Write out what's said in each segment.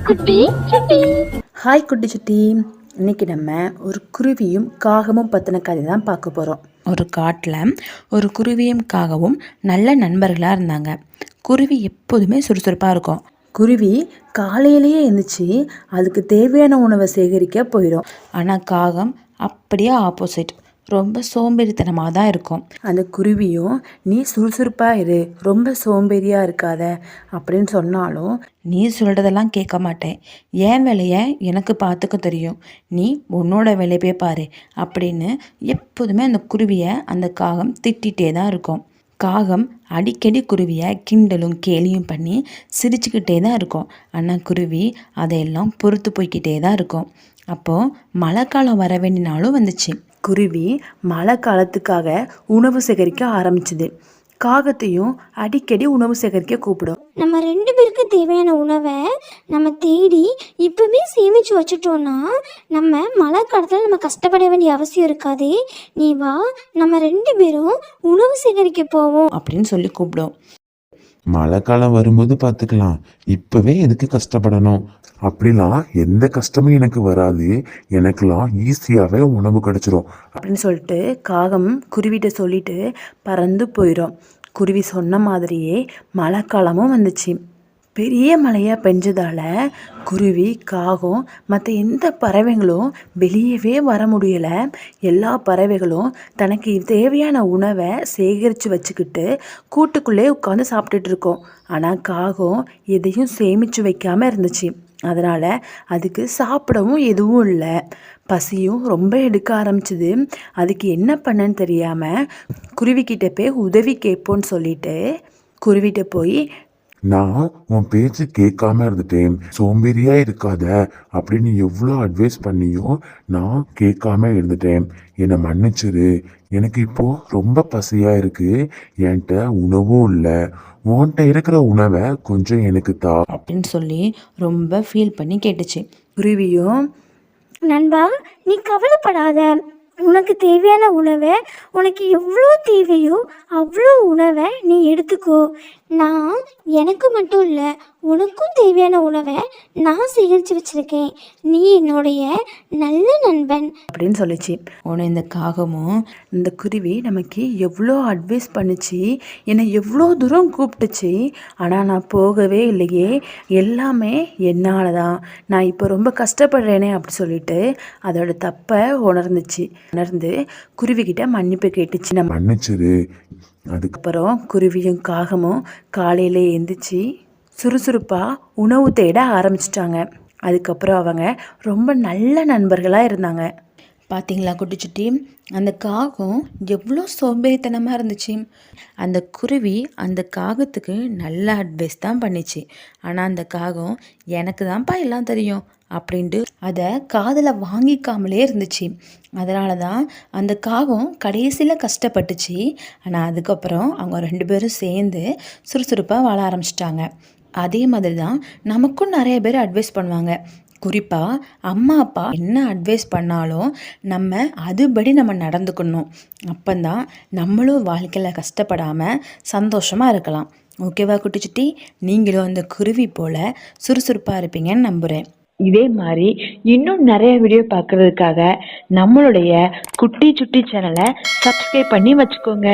குட்டி சுட்டி. ஹாய் குட்டி சுட்டி. இன்னைக்கு நம்ம ஒரு குருவியும் காகமும் பற்றின கதை தான் பார்க்க போகிறோம். ஒரு காட்டில் ஒரு குருவியும் காகவும் நல்ல நண்பர்களாக இருந்தாங்க. குருவி எப்போதுமே சுறுசுறுப்பாக இருக்கும். குருவி காலையிலேயே எழுந்திரிச்சு அதுக்கு தேவையான உணவை சேகரிக்க போயிடும். ஆனால் காகம் அப்படியே ஆப்போசிட், ரொம்ப சோம்பேறித்தனமாக தான் இருக்கும். அந்த குருவியும் நீ சுறுசுறுப்பாக இரு, ரொம்ப சோம்பேறியாக இருக்காத அப்படின்னு சொன்னாலும் நீ சொல்கிறதெல்லாம் கேட்க மாட்டேன், என் வேலையை எனக்கு பார்த்துக்க தெரியும், நீ உன்னோட வேலையை போய் பாரு அப்படின்னு எப்போதுமே அந்த குருவியை அந்த காகம் திட்டிகிட்டே தான் இருக்கும். காகம் அடிக்கடி குருவியை கிண்டலும் கேலியும் பண்ணி சிரிச்சுக்கிட்டே தான் இருக்கும். ஆனால் குருவி அதையெல்லாம் பொறுத்து போய்கிட்டே தான் இருக்கும். அப்போது மழை காலம் வர வேண்டிய நாளும் வந்துச்சு. குருவி மழை காலத்துக்காக உணவு சேகரிக்க ஆரம்பிச்சுது. காகத்தையும் அடிக்கடி உணவு சேகரிக்க கூப்பிடும். நம்ம 2 பேருக்கு தேவையான உணவை நம்ம தேடி இப்பவே சேமிச்சு வச்சுட்டோம்னா நம்ம மழை காலத்தில் நம்ம கஷ்டப்பட வேண்டிய அவசியம் இருக்காது. நீ வா, நம்ம 2 பேரும் உணவு சேகரிக்க போவோம் அப்படின்னு சொல்லி கூப்பிடும். மழை காலம் வரும்போது பார்த்துக்கலாம், இப்பவே எதுக்கு கஷ்டப்படணும்? அப்படிலாம் எந்த கஷ்டமும் எனக்கு வராது, எனக்குலாம் ஈஸியாகவே உணவு கிடைச்சிரும் அப்படின்னு சொல்லிட்டு காகம் குருவிட்ட சொல்லிட்டு பறந்து போயிடும். குருவி சொன்ன மாதிரியே மழை காலமும் வந்துச்சு. பெரிய மழையாக பெஞ்சதால் குருவி காகம் மற்ற எந்த பறவைகளும் வெளியவே வர முடியலை. எல்லா பறவைகளும் தனக்கு தேவையான உணவை சேகரித்து வச்சுக்கிட்டு கூட்டுக்குள்ளே உட்காந்து சாப்பிட்டுட்டு இருக்கோம். ஆனால் காகம் எதையும் சேமித்து வைக்காமல் இருந்துச்சு. அதனால் அதுக்கு சாப்பிடவும் எதுவும் இல்லை. பசியும் ரொம்ப எடுக்க ஆரம்பிச்சுது. அதுக்கு என்ன பண்ணன்னு தெரியாமல் குருவிக்கிட்ட போய் உதவி கேட்போன்னு சொல்லிட்டு குருவிட்ட போய், நான் உன் பேச்சு கேட்காம இருந்துட்டேன், சோம்பேறியா இருக்காத அப்படின்னு எவ்வளோ அட்வைஸ் பண்ணியோ நான் கேட்காம இருந்துட்டேன், என்னை மன்னிச்சிரு, எனக்கு இப்போ ரொம்ப பசியா இருக்கு, என்கிட்ட உணவும் இல்லை, உன்கிட்ட இருக்கிற உணவை கொஞ்சம் எனக்கு தா அப்படின்னு சொல்லி ரொம்ப ஃபீல் பண்ணி கேட்டுச்சு. குருவியும், நண்பா, நீ கவலைப்படாத, உனக்கு தேவையான உணவை உனக்கு எவ்வளோ தேவையோ அவ்வளோ உணவை நீ எடுத்துக்கோ. நான் எனக்கு மட்டும் இல்லை, உனக்கும் தேவையான உணவை நான் சேகரித்து வச்சுருக்கேன். நீ என்னுடைய நல்ல நண்பன் அப்படின்னு சொல்லிச்சு. உன இந்த காகமும் இந்த குருவி நமக்கு எவ்வளோ அட்வைஸ் பண்ணிச்சு, என்னை எவ்வளோ தூரம் கூப்பிட்டுச்சு, ஆனால் நான் போகவே இல்லையே, எல்லாமே என்னால் தான், நான் இப்போ ரொம்ப கஷ்டப்படுறேனே அப்படி சொல்லிட்டு அதோட தப்பை உணர்ந்து குருவிக்கிட்ட மன்னிப்பு கேட்டுச்சு. நம்ம மன்னிச்சிரு. அதுக்கப்புறம் குருவியும் காகமும் காலையில எழுந்திரிச்சு சுறுசுறுப்பாக உணவு தேட ஆரம்பிச்சிட்டாங்க. அதுக்கப்புறம் அவங்க ரொம்ப நல்ல நண்பர்களாக இருந்தாங்க. பார்த்தீங்களா குட்டிச்சுட்டி, அந்த காகம் எவ்வளோ சோம்பேறித்தனமாக இருந்துச்சு. அந்த குருவி அந்த காகத்துக்கு நல்ல அட்வைஸ் தான் பண்ணிச்சு. ஆனால் அந்த காகம் எனக்கு தான்ப்பா எல்லாம் தெரியும் அப்படின்ட்டு அதை காதில் வாங்கிக்காமலே இருந்துச்சு. அதனால தான் அந்த காகம் கடைசியில் கஷ்டப்பட்டுச்சு. ஆனால் அதுக்கப்புறம் அவங்க 2 பேரும் சேர்ந்து சுறுசுறுப்பாக வாழ ஆரம்பிச்சிட்டாங்க. அதே மாதிரி தான் நமக்கும் நிறைய பேர் அட்வைஸ் பண்ணுவாங்க. குறிப்பாக அம்மா அப்பா என்ன அட்வைஸ் பண்ணாலும் நம்ம அதுபடி நம்ம நடந்துக்கணும். அப்போந்தான் நம்மளும் வாழ்க்கையில் கஷ்டப்படாமல் சந்தோஷமாக இருக்கலாம். ஓகேவா குட்டிச்சுட்டி, நீங்களும் அந்த குருவி போல் சுறுசுறுப்பாக இருப்பீங்கன்னு நம்புகிறேன். இதே மாதிரி இன்னும் நிறைய வீடியோ பார்க்கறதுக்காக நம்மளுடைய குட்டி சுட்டி சேனலை சப்ஸ்கிரைப் பண்ணி வச்சுக்கோங்க.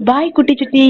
பாய் குட்டி சுட்டி.